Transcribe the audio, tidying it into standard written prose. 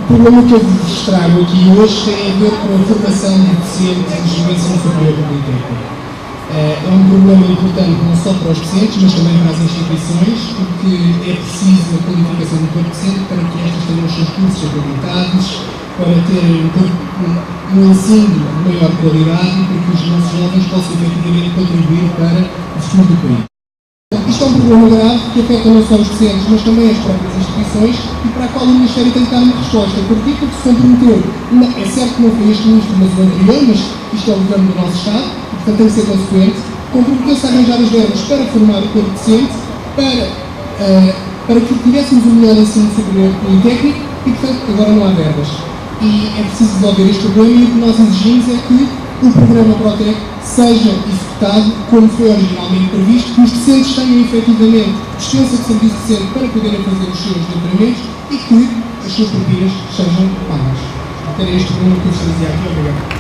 problema que eu vos trago aqui hoje tem a ver com a formação de docentes de ensino superior politécnico. É um problema importante não só para os docentes, mas também para as instituições, porque é preciso a qualificação do corpo docente para que estas tenham os seus cursos acreditados, para terem um ensino de maior qualidade e para que os nossos jovens possam efetivamente contribuir para o futuro do país. Isto é um problema grave que afeta não só os docentes, mas também as próprias instituições e para a qual o Ministério tem que dar uma resposta. Porque se comprometeu, é certo que não foi este Ministro, mas o anterior, mas isto é o governo do nosso Estado, e portanto tem que ser consequente, comprometeu-se a arranjar as verbas para formar o corpo docente, para que tivéssemos um melhor ensino superior politécnico e portanto agora não há verbas. E é preciso resolver este problema e o que nós exigimos é que o programa Protec seja executado como foi originalmente previsto, que os docentes tenham efetivamente dispensa de serviço docente para poderem fazer os seus doutoramentos e que as suas propinas sejam pagas. Era este o problema que eu vos trazia aqui. Obrigado.